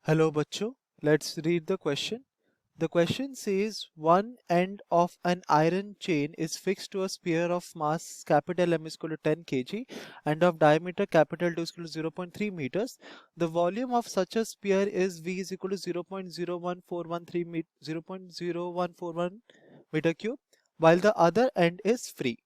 Hello bachcho, let's read the question. The question says one end of an iron chain is fixed to a sphere of mass capital M is equal to 10 kg and of diameter capital 2 is equal to 0.3 meters. The volume of such a sphere is V is equal to 0.0141 meter cube while the other end is free.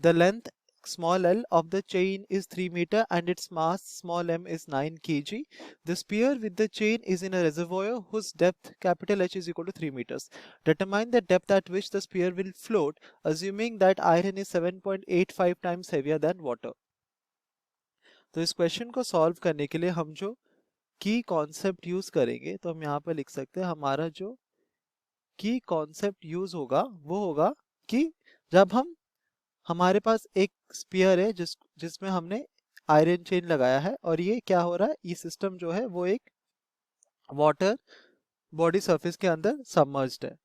The length small l of the chain is 3 meter and its mass small m is 9 kg. The sphere with the chain is in a reservoir whose depth capital H is equal to 3 meters. Determine the depth at which the sphere will float assuming that iron is 7.85 times heavier than water. तो इस question को solve करने के लिए हम जो की concept use करेंगे तो हम यहाँ पे लिख सकते हैं हमारा जो की कॉन्सेप्ट यूज होगा वो होगा कि जब हमारे पास एक स्पीयर है जिसमें हमने आयरन चेन लगाया है और ये क्या हो रहा है, ये सिस्टम जो है वो एक वाटर बॉडी सरफेस के अंदर सबमर्ज्ड है.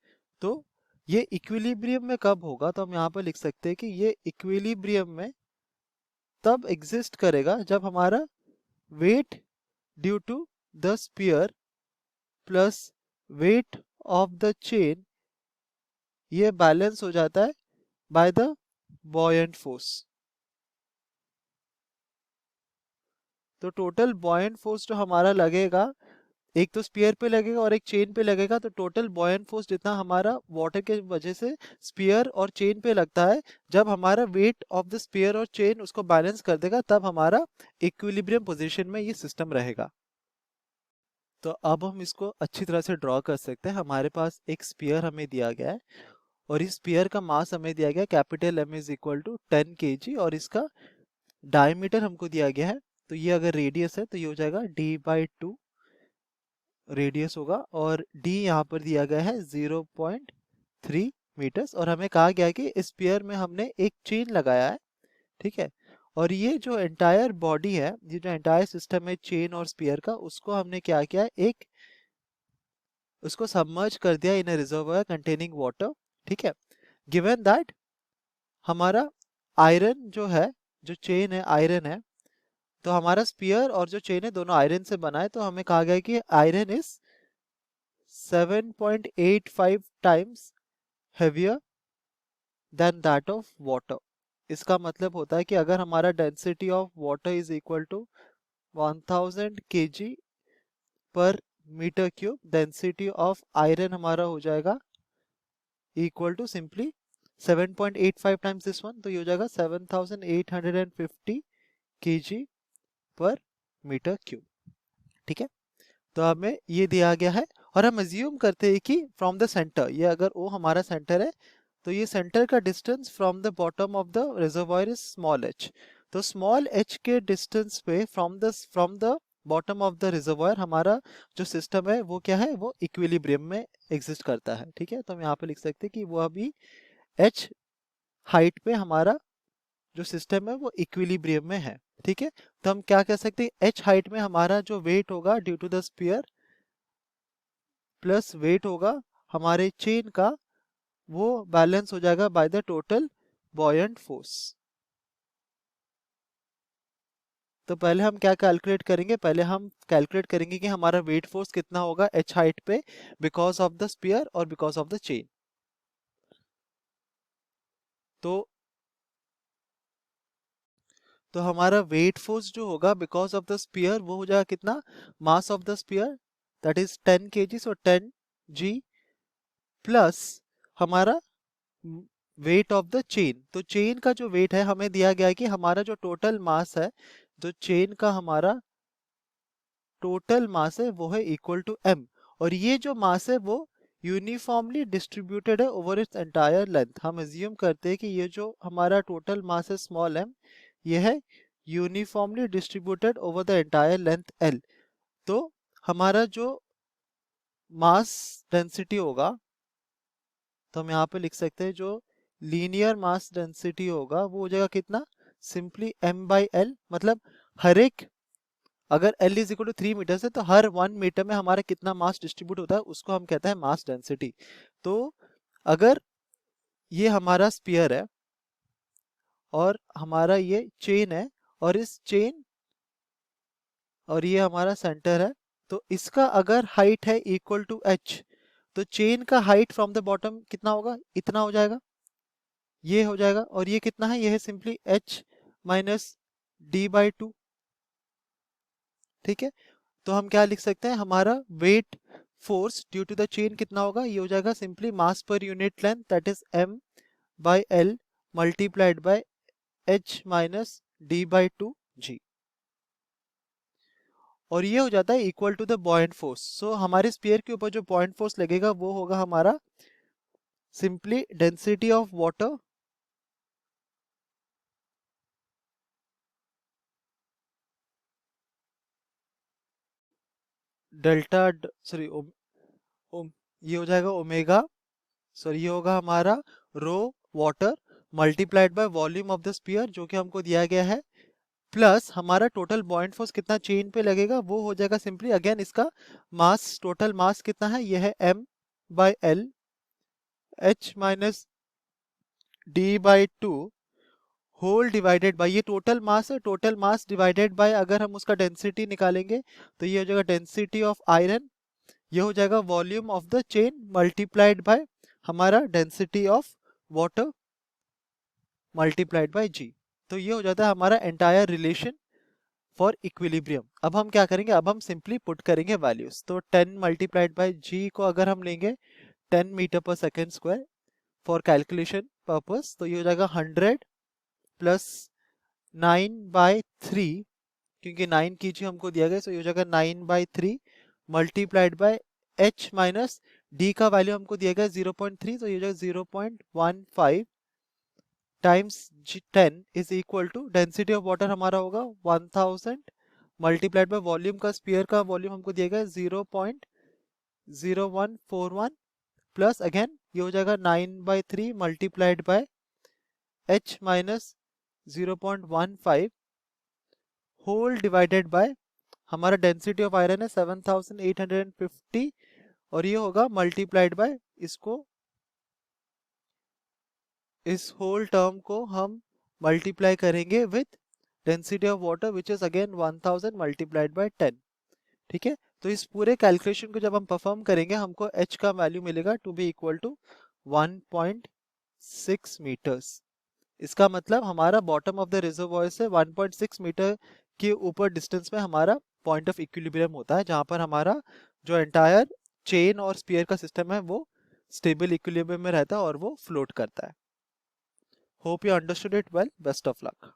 तो ये इक्विलिब्रियम में कब होगा, तो हम यहाँ पर लिख सकते हैं कि ये इक्विलिब्रियम में तब एग्जिस्ट करेगा जब हमारा weight due to the sphere plus weight of the chain ये बैलेंस हो जाता है बाय द बॉयंट फोर्स. तो टोटल बॉयंट फोर्स जो हमारा लगेगा, एक तो स्पीयर पे लगेगा और एक चेन पे लगेगा, तो टोटल बॉयंट फोर्स जितना हमारा वाटर के वजह से स्पीयर और चेन पे लगता है, जब हमारा वेट ऑफ द स्पीयर और चेन उसको बैलेंस कर देगा तब हमारा इक्विलिब्रियम पोजीशन में ये सिस्टम रहेगा. तो अब हम इसको अच्छी तरह से ड्रॉ कर सकते हैं. हमारे पास एक स्पीयर हमें दिया गया है और इस स्पीयर का मास हमें दिया गया capital M is equal to 10 kg और इसका डायमीटर हमको दिया गया है. तो ये अगर रेडियस है तो ये हो जाएगा d/2 रेडियस होगा और d यहाँ पर दिया गया है 0.3 मीटर्स और हमें कहा गया है कि इस स्पीयर में हमने एक चेन लगाया है. ठीक है, और ये जो एंटायर बॉडी है, ये जो एंटायर सिस्टम है चेन और स्पीयर का, उसको हमने क्या किया है, उसको सबमर्ज कर दिया इन अ रिजर्वायर कंटेनिंग वाटर. ठीक है, गिवन दैट हमारा आयरन जो है, जो चेन है आयरन है, तो हमारा स्पीयर और जो चेन है दोनों आयरन से बना है. तो हमें कहा गया है कि iron is 7.85 times heavier than that of water. इसका मतलब होता है कि अगर हमारा density of water is equal to 1000 kg पर meter cube, density of iron हमारा हो जाएगा equal to simply 7.85 times this one, तो ये हो जाएगा 7850 kg पर मीटर क्यूब. ठीक है, तो हमें ये दिया गया है और हम अज्यूम करते हैं कि फ्रॉम द सेंटर, ये अगर वो हमारा सेंटर है तो ये सेंटर का distance from the bottom of the reservoir is small h. तो स्मॉल h के डिस्टेंस पे from the bottom of the reservoir हमारा जो सिस्टम है वो क्या है, वो इक्विलिब्रियम में एग्जिस्ट करता है. ठीक है, तो हम यहाँ पे लिख सकते हैं कि वो अभी h हाइट पे हमारा जो सिस्टम है वो इक्विलिब्रियम में है. ठीक है, तो हम क्या कह सकते हैं, h हाइट में हमारा जो वेट होगा due to the sphere plus weight होगा हमारे चेन का, वो बैलेंस हो जाएगा by the total buoyant force. तो पहले हम क्या कैलकुलेट करेंगे, पहले हम कैलकुलेट करेंगे कि हमारा वेट फोर्स कितना होगा h हाइट पे बिकॉज ऑफ द स्पीयर और बिकॉज ऑफ द चेन. तो हमारा वेट फोर्स जो होगा बिकॉज ऑफ द स्पीयर वो हो जाएगा कितना, mass of the spear that is 10 kg, so 10 g plus हमारा वेट ऑफ द चेन. तो चेन का जो वेट है हमें दिया गया है कि हमारा जो टोटल मास है, जो चेन का हमारा टोटल मास है वो है इक्वल टू m, और ये जो मास है वो यूनिफॉर्मली डिस्ट्रीब्यूटेड है ओवर इट्स एंटायर लेंथ. हम अज्यूम करते हैं कि ये जो हमारा टोटल मास है स्मॉल m, ये है uniformly distributed over the entire length l. तो हमारा जो मास डेंसिटी होगा, तो हम यहाँ पे लिख सकते हैं जो लीनियर मास डेंसिटी होगा वो हो जाएगा कितना, सिंपली m/l. मतलब हर एक, अगर l is equal to 3 meter है तो हर 1 मीटर में हमारा कितना मास डिस्ट्रीब्यूट होता है उसको हम कहते हैं मास डेंसिटी. तो अगर ये हमारा स्पीयर है और हमारा ये चेन है और इस चेन और ये हमारा सेंटर है, तो इसका अगर हाइट है इक्वल टू h, तो चेन का हाइट फ्रॉम द बॉटम कितना होगा, इतना हो जाएगा, ये हो जाएगा, और ये कितना है, ये है सिंपली h माइनस d/2। ठीक है, तो हम क्या लिख सकते हैं, हमारा weight force due to the chain कितना होगा, ये हो जाएगा सिंपली मास पर unit length, that is m/l multiplied by h minus d/2g, और ये हो जाता है equal to the buoyant force. So हमारे स्पीयर के ऊपर जो बॉयंट फोर्स लगेगा वो होगा हमारा simply density of water delta, sorry ये हो जाएगा ओमेगा, सॉरी ये होगा हमारा rho water multiplied by volume of the sphere जो कि हमको दिया गया है, प्लस हमारा टोटल बॉयंट फोर्स कितना चेन पे लगेगा वो हो जाएगा सिंपली अगेन इसका मास, टोटल मास कितना है, ये है m/l h minus d/2 whole divided by, ये टोटल मास है, टोटल मास डिवाइडेड बाय अगर हम उसका डेंसिटी निकालेंगे तो ये हो जाएगा डेंसिटी ऑफ आयरन, ये हो जाएगा volume of the chain multiplied by हमारा density of water multiplied by G. तो ये हो जाता है हमारा एंटायर रिलेशन फॉर इक्विलिब्रियम। अब हम क्या करेंगे, अब हम सिंपली पुट करेंगे वैल्यूज, तो 10 मल्टीप्लाइड बाय जी को अगर हम लेंगे 10 मीटर पर second square for calculation purpose, तो ये हो जाएगा 100 प्लस 9/3, क्योंकि 9 कीजिए हमको दिया गया, तो ये हो जाएगा 9/3 multiplied by h minus d का वैल्यू हमको दिया गया 0.3, तो ये हो जाएगा 0.15 times 10 is equal to density of water हमारा होगा 1000 मल्टीप्लाइड बाय वॉल्यूम का, स्पीयर का वॉल्यूम हमको दिया गया 0.0141 प्लस अगेन ये हो जाएगा 9/3 multiplied by h minus 0.15 whole divided by हमारा डेंसिटी ऑफ आयरन है 7850, और ये होगा मल्टीप्लाइड बाय इसको, इस होल टर्म को हम मल्टीप्लाई करेंगे with density of water which is again 1000 multiplied bye 10। ठीक है, तो इस पूरे कैलकुलेशन को जब हम परफॉर्म करेंगे हमको h का वैल्यू मिलेगा to be equal to 1.6 meters. इसका मतलब हमारा बॉटम ऑफ द रिजर्वॉयर से 1.6 मीटर के ऊपर डिस्टेंस में हमारा पॉइंट ऑफ इक्विलिब्रियम होता है, जहां पर हमारा जो एंटायर चेन और स्पीयर का सिस्टम है वो स्टेबल इक्विलिब्रियम में रहता है और वो फ्लोट करता है। Hope you understood it well, best of luck.